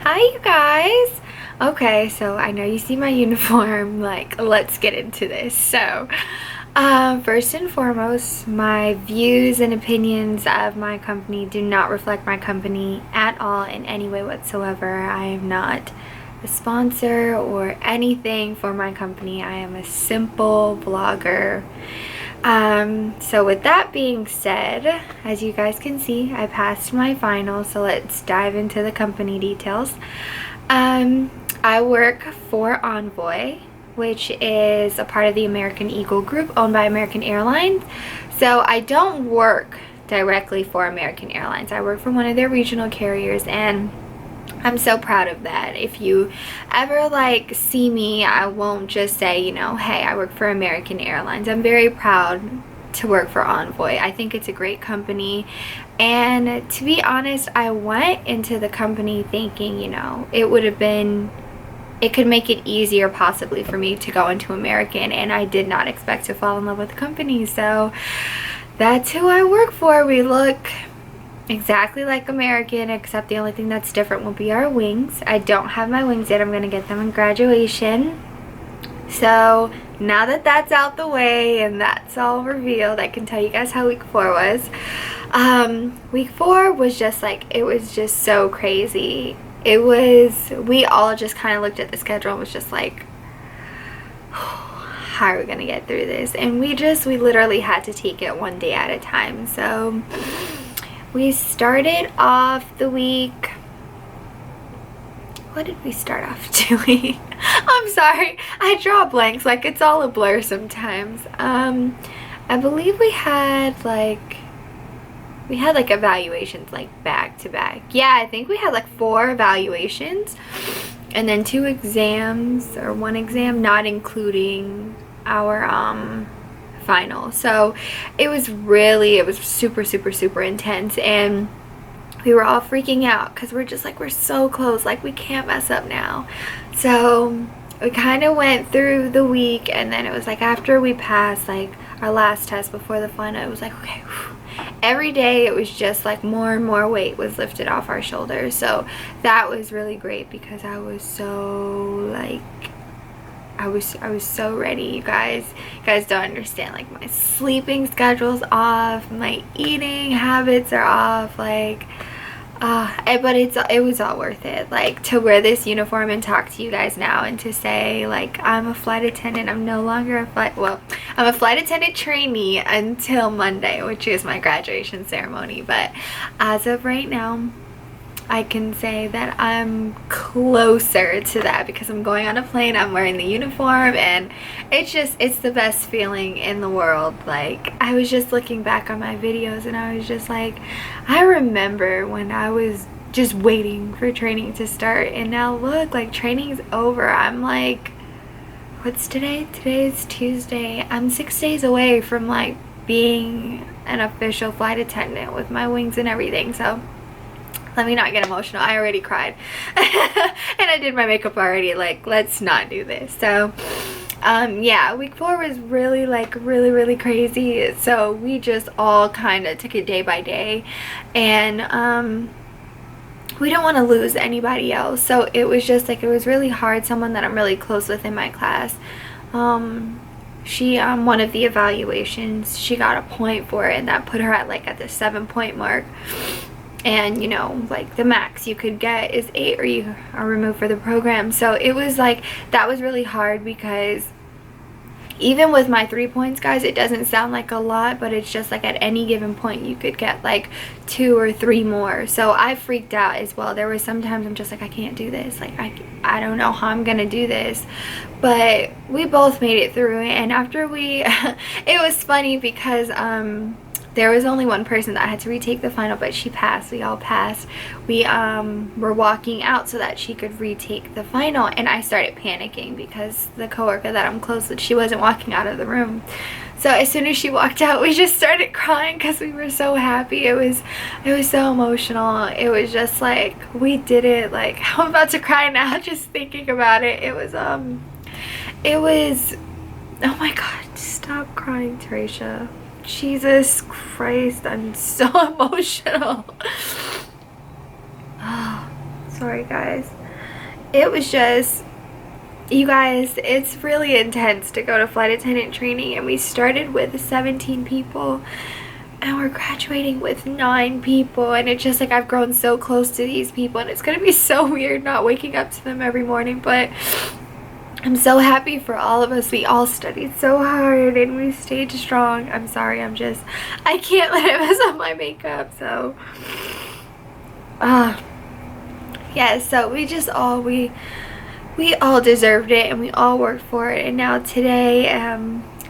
Hi, you guys. Okay, so I know you see my uniform. Like, let's get into this. So, first and foremost, my views and opinions of my company do not reflect my company at all in any way whatsoever. I am not a sponsor or anything for my company. I am a simple blogger. So with that being said, as you guys can see, I passed my final, so let's dive into the company details. I work for Envoy, which is a part of the American Eagle Group owned by American Airlines. So I don't work directly for American Airlines. I work for one of their regional carriers, and I'm so proud of that. If you ever like see me, I won't just say, you know, hey, I work for American Airlines. I'm very proud to work for Envoy. I think it's a great company. And to be honest, I went into the company thinking, you know, it could make it easier possibly for me to go into American, and I did not expect to fall in love with the company. So that's who I work for. We look exactly like American, except the only thing that's different will be our wings. I don't have my wings yet. I'm going to get them in graduation. So now that that's out the way and that's all revealed, I can tell you guys how week 4 was. Week 4 was just like, it was just so crazy. We all just kind of looked at the schedule and was just like, how are we going to get through this? And we literally had to take it one day at a time. So we started off the week. What did we start off doing? I'm sorry, I draw blanks, like it's all a blur sometimes. I believe we had like evaluations like back to back. Yeah, I think we had like 4 evaluations and then 2 exams, or 1 exam, not including our final. So it was super intense, and we were all freaking out because we're just like, we're so close, like we can't mess up now. So we kind of went through the week, and then it was like after we passed like our last test before the final, it was like, okay, whew. Every day it was just like more and more weight was lifted off our shoulders. So that was really great because I was so like, I was so ready. You guys don't understand, like my sleeping schedule's off, my eating habits are off, like but it was all worth it, like to wear this uniform and talk to you guys now and to say like I'm a flight attendant. I'm no longer I'm a flight attendant trainee until Monday, which is my graduation ceremony. But as of right now, I can say that I'm closer to that because I'm going on a plane, I'm wearing the uniform, and it's the best feeling in the world. Like, I was just looking back on my videos and I was just like, I remember when I was just waiting for training to start, and now look, like training's over. I'm like, what's today? Today's Tuesday. I'm 6 days away from like being an official flight attendant with my wings and everything. So let me not get emotional. I already cried. And I did my makeup already. Like, let's not do this. So, yeah, week 4 was really, like, really crazy. So we just all kind of took it day by day. And, we don't want to lose anybody else. So it was just, like, it was really hard. Someone that I'm really close with in my class, she, one of the evaluations, she got a point for it. And that put her at, like, at the 7-point mark. And you know, like the max you could get is 8 or you are removed for the program. So it was like, that was really hard because even with my 3 points, guys, it doesn't sound like a lot, but it's just like at any given point you could get like 2 or 3 more. So I freaked out as well. There were sometimes I'm just like, I can't do this. Like I don't know how I'm gonna do this. But we both made it through. And after we it was funny because there was only one person that had to retake the final, but she passed. We all passed. We were walking out so that she could retake the final, and I started panicking because the coworker that I'm close with, she wasn't walking out of the room. So as soon as she walked out, we just started crying because we were so happy. It was so emotional. It was just like, we did it. Like, I'm about to cry now just thinking about it. It was oh my God, stop crying, Teresha. Jesus Christ, I'm so emotional. Sorry guys. It was just, you guys, it's really intense to go to flight attendant training, and we started with 17 people and we're graduating with 9 people, and it's just like I've grown so close to these people, and it's gonna be so weird not waking up to them every morning, but I'm so happy for all of us. We all studied so hard and we stayed strong. I'm sorry, I can't let it mess up my makeup, so yeah, so we all deserved it, and we all worked for it. And now today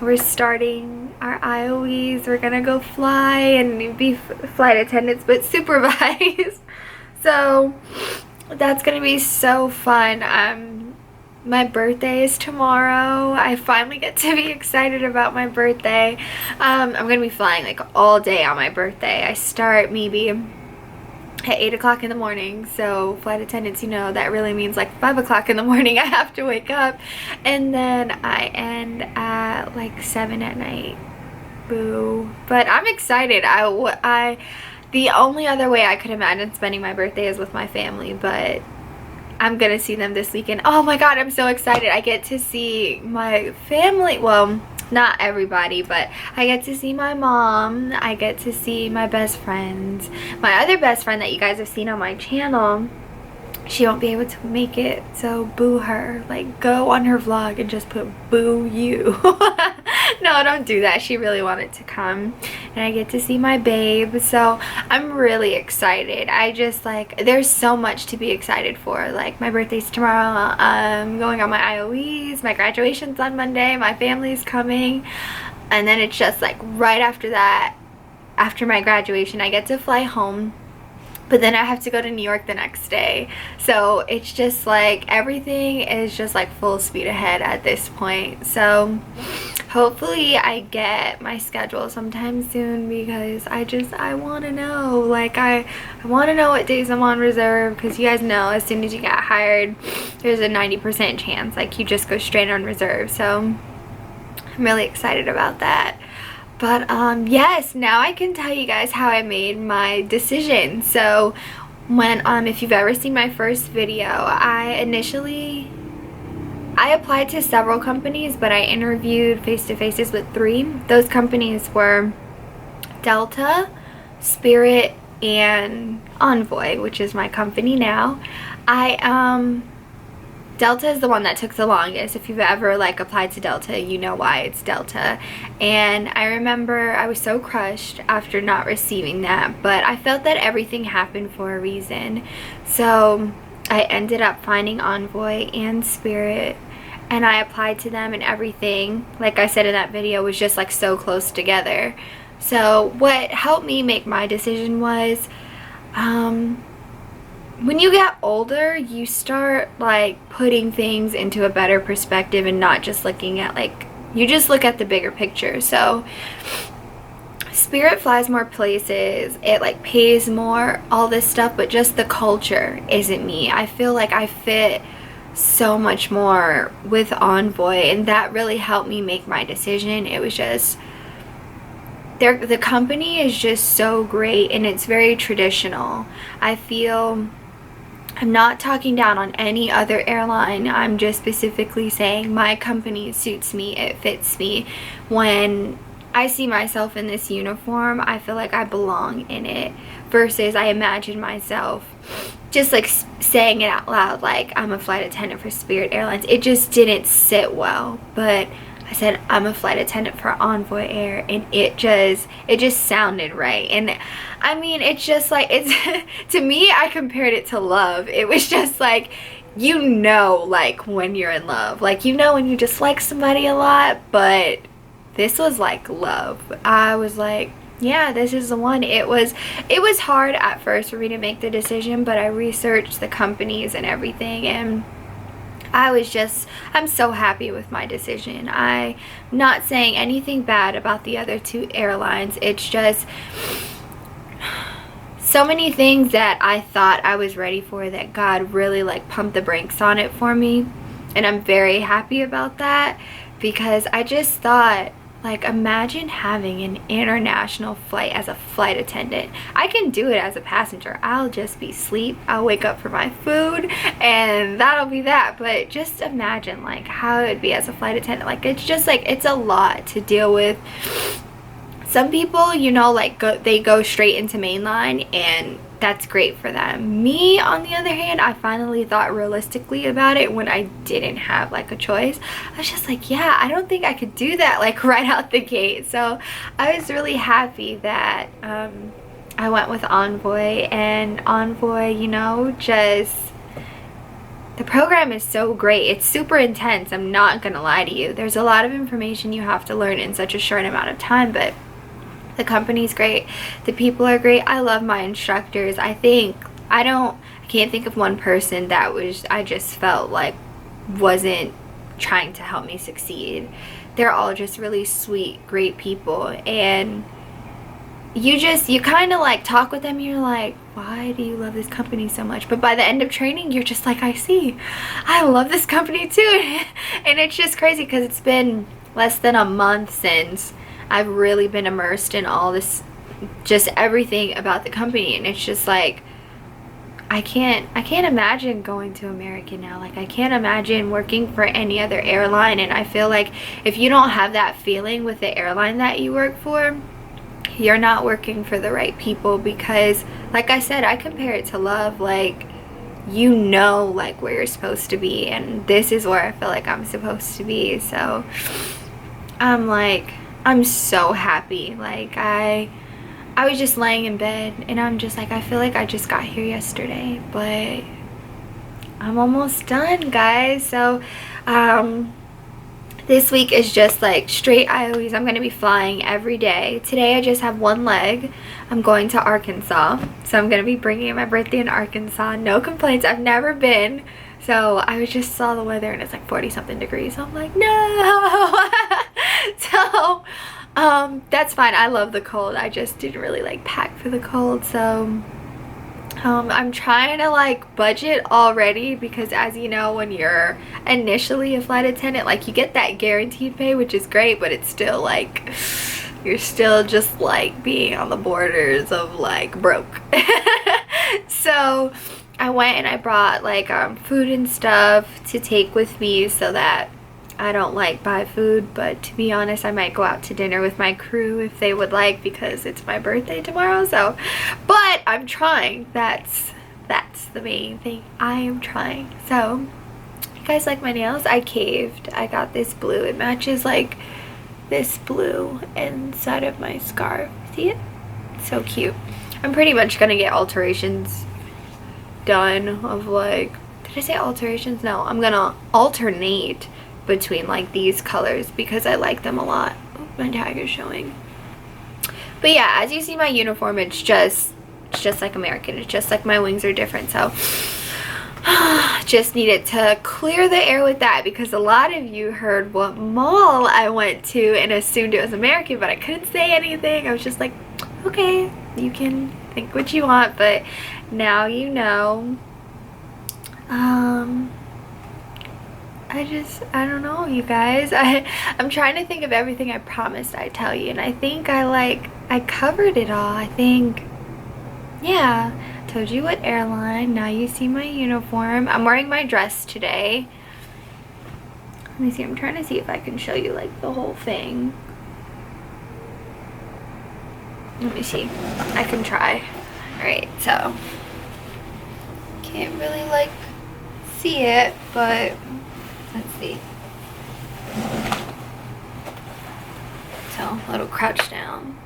we're starting our IOEs. We're gonna go fly and be flight attendants, but supervised. So that's gonna be so fun. My birthday is tomorrow. I finally get to be excited about my birthday. I'm gonna be flying like all day on my birthday. I start maybe at 8 o'clock in the morning, so flight attendants, you know, that really means like 5 o'clock in the morning I have to wake up, and then I end at like 7 at night. Boo. But I'm excited. The only other way I could imagine spending my birthday is with my family, but I'm gonna see them this weekend. Oh my god, I'm so excited. I get to see my family. Well, not everybody, but I get to see my mom. I get to see my best friends. My other best friend that you guys have seen on my channel, she won't be able to make it, so boo her. Like, go on her vlog and just put boo you. No, don't do that. She really wanted to come, and I get to see my babe, so I'm really excited. I just, like, there's so much to be excited for. Like, my birthday's tomorrow. I'm going on my IOEs. My graduation's on Monday. My family's coming, and then it's just like right after that, after my graduation, I get to fly home. But then I have to go to New York the next day. So it's just like everything is just like full speed ahead at this point. So hopefully I get my schedule sometime soon, because I want to know. Like, I want to know what days I'm on reserve, because you guys know as soon as you get hired, there's a 90% chance like you just go straight on reserve. So I'm really excited about that. But yes, now I can tell you guys how I made my decision. So when if you've ever seen my first video, I applied to several companies, but I interviewed face-to-faces with 3. Those companies were Delta, Spirit, and Envoy, which is my company now. Delta is the one that took the longest. If you've ever like applied to Delta, you know why it's Delta. And I remember I was so crushed after not receiving that, but I felt that everything happened for a reason. So I ended up finding Envoy and Spirit, and I applied to them, and everything, like I said in that video, was just like so close together. So what helped me make my decision was, when you get older, you start like putting things into a better perspective and not just looking at, like, you just look at the bigger picture. So Spirit flies more places, it like pays more, all this stuff, but just the culture isn't me. I feel like I fit so much more with Envoy, and that really helped me make my decision. It was just, the company is just so great, and it's very traditional. I feel, I'm not talking down on any other airline. I'm just specifically saying my company suits me. It fits me. When I see myself in this uniform, I feel like I belong in it, versus I imagine myself just like saying it out loud like I'm a flight attendant for Spirit Airlines. It just didn't sit well. But I said I'm a flight attendant for Envoy Air, and it just sounded right. And I mean, it's just like, it's to me, I compared it to love. It was just like, you know, like when you're in love, like, you know, when you just like somebody a lot, but this was like love. I was like, yeah, this is the one. It was hard at first for me to make the decision, but I researched the companies and everything, and I'm so happy with my decision. I'm not saying anything bad about the other 2 airlines. It's just so many things that I thought I was ready for that God really like pumped the brakes on it for me. And I'm very happy about that, because I just thought Like, imagine having an international flight as a flight attendant. I can do it as a passenger. I'll just be asleep. I'll wake up for my food and that'll be that. But just imagine like how it would be as a flight attendant. Like, it's just like, it's a lot to deal with. Some people, you know, like they go straight into mainline and that's great for them. Me, on the other hand, I finally thought realistically about it when I didn't have like a choice. I was just like, yeah, I don't think I could do that like right out the gate. So I was really happy that I went with Envoy. And Envoy, you know, just the program is so great. It's super intense, I'm not gonna lie to you. There's a lot of information you have to learn in such a short amount of time, but the company's great, the people are great. I love my instructors. I can't think of one person that I just felt like wasn't trying to help me succeed. They're all just really sweet, great people. And you kind of like talk with them, you're like, why do you love this company so much? But by the end of training, you're just like, I love this company too. And it's just crazy because it's been less than a month since I've really been immersed in all this, just everything about the company. And it's just like, I can't imagine going to American now. Like, I can't imagine working for any other airline. And I feel like if you don't have that feeling with the airline that you work for, you're not working for the right people. Because like I said, I compare it to love. Like, you know, like where you're supposed to be, and this is where I feel like I'm supposed to be. So I'm so happy. Like, I was just laying in bed and I'm just like, I feel like I just got here yesterday, but I'm almost done, guys. So this week is just like straight IOEs. I'm gonna be flying every day. Today I just have one leg. I'm going to Arkansas, so I'm gonna be bringing in my birthday in Arkansas. No complaints, I've never been. So I just saw the weather and it's like 40 something degrees. So I'm like, no. So that's fine. I love the cold. I just didn't really like pack for the cold. So I'm trying to like budget already, because as you know, when you're initially a flight attendant, like you get that guaranteed pay, which is great, but it's still like, you're still just like being on the borders of like broke. So I went and I brought like food and stuff to take with me so that I don't like buy food. But to be honest, I might go out to dinner with my crew if they would like, because it's my birthday tomorrow. So, but I'm trying. That's the main thing. I am trying. So, you guys like my nails? I caved. I got this blue. It matches like this blue inside of my scarf. See it? So cute. I'm pretty much gonna get alterations done of like, did I say alterations? No, I'm gonna alternate between like these colors because I like them a lot. Oh, my tag is showing. But yeah, as you see my uniform, it's just like American. It's just like my wings are different. So just needed to clear the air with that, because a lot of you heard what mall I went to and assumed it was American, but I couldn't say anything. I was just like, okay, you can think what you want, but now you know. I don't know, you guys. I'm trying to think of everything I promised I'd tell you, and I think I covered it all. I think, yeah, told you what airline. Now you see my uniform. I'm wearing my dress today. Let me see, I'm trying to see if I can show you like the whole thing. Let me see, I can try. Alright, so can't really like see it, but let's see. So a little crouch down.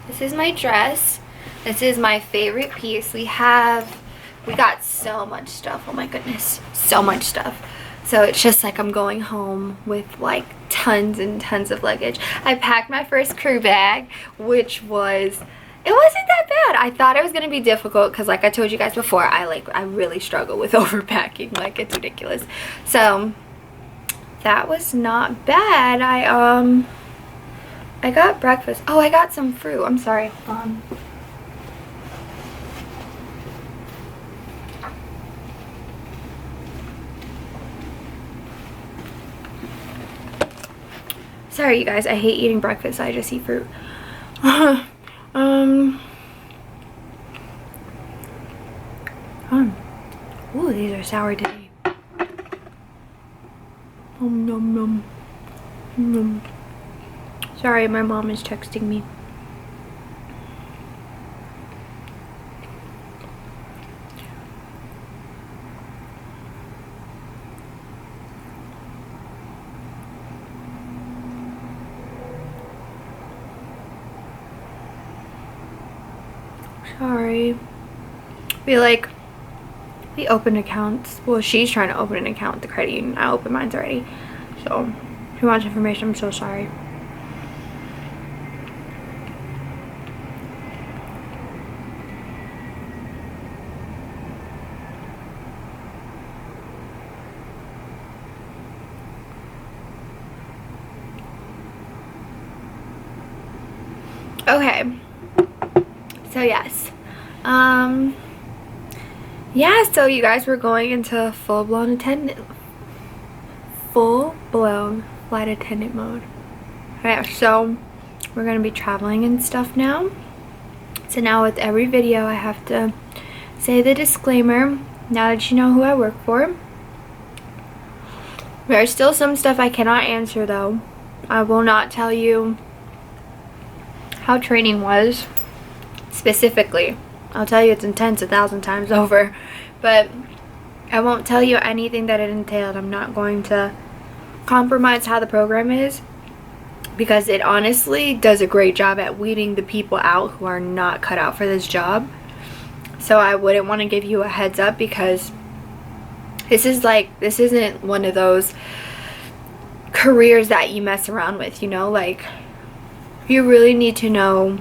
This is my dress. This is my favorite piece. We got so much stuff. Oh my goodness, so much stuff. So it's just like I'm going home with like tons and tons of luggage. I packed my first crew bag, which was, it wasn't that bad. I thought it was gonna be difficult because, like I told you guys before, I really struggle with overpacking. Like, it's ridiculous. So that was not bad. I got breakfast. Oh, I got some fruit. I'm sorry. Sorry you guys, I hate eating breakfast. I just eat fruit. Ooh, these are sour today. Nom nom nom. Nom. Sorry, my mom is texting me. Sorry. We opened accounts. Well, she's trying to open an account with the credit union. I opened mine already. So, too much information. I'm so sorry. Okay. So, yes. Yeah, so you guys were going into full-blown flight attendant mode. Okay, so we're gonna be traveling and stuff now. So now with every video I have to say the disclaimer, now that you know who I work for. There's still some stuff I cannot answer though. I will not tell you how training was specifically. I'll tell you it's intense 1,000 times over, but I won't tell you anything that it entailed. I'm not going to compromise how the program is, because it honestly does a great job at weeding the people out who are not cut out for this job. So I wouldn't want to give you a heads up, because this isn't one of those careers that you mess around with, you know, like you really need to know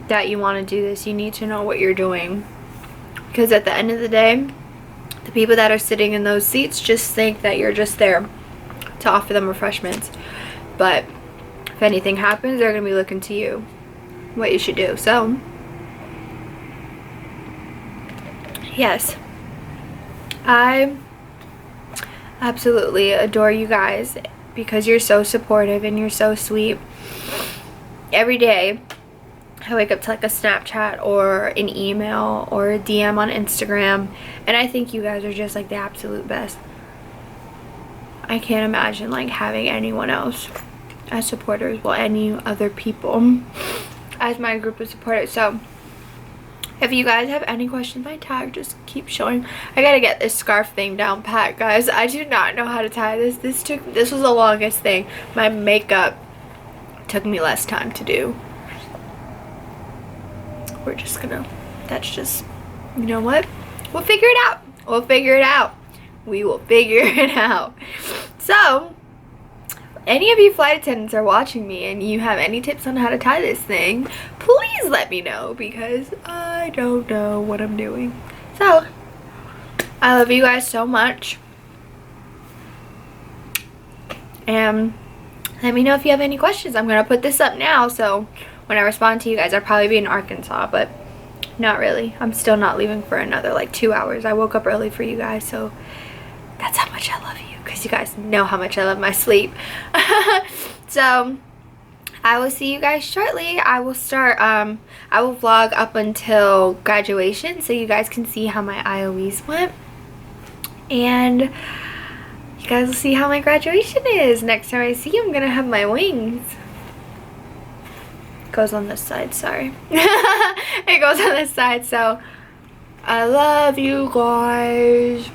that you want to do this. You need to know what you're doing, because at the end of the day, the people that are sitting in those seats just think that you're just there to offer them refreshments, but if anything happens, they're gonna be looking to you what you should do. So yes, I absolutely adore you guys, because you're so supportive and you're so sweet. Every day I wake up to like a Snapchat or an email or a DM on Instagram, and I think you guys are just like the absolute best. I can't imagine like having anyone else as supporters, well, any other people as my group of supporters. So if you guys have any questions, my tag, just keep showing. I gotta get this scarf thing down pat, guys. I do not know how to tie this. This was the longest thing. My makeup took me less time to do. We're just gonna, that's just, you know what? We'll figure it out. We'll figure it out. We will figure it out. So, any of you flight attendants are watching me and you have any tips on how to tie this thing, please let me know, because I don't know what I'm doing. So, I love you guys so much. And let me know if you have any questions. I'm gonna put this up now, so when I respond to you guys, I'll probably be in Arkansas, but not really. I'm still not leaving for another like 2 hours. I woke up early for you guys, so that's how much I love you, because you guys know how much I love my sleep. So I will see you guys shortly. I will vlog up until graduation, so you guys can see how my IOEs went, and you guys will see how my graduation is. Next time I see you, I'm gonna have my wings. Goes on this side, sorry. It goes on this side. So I love you guys.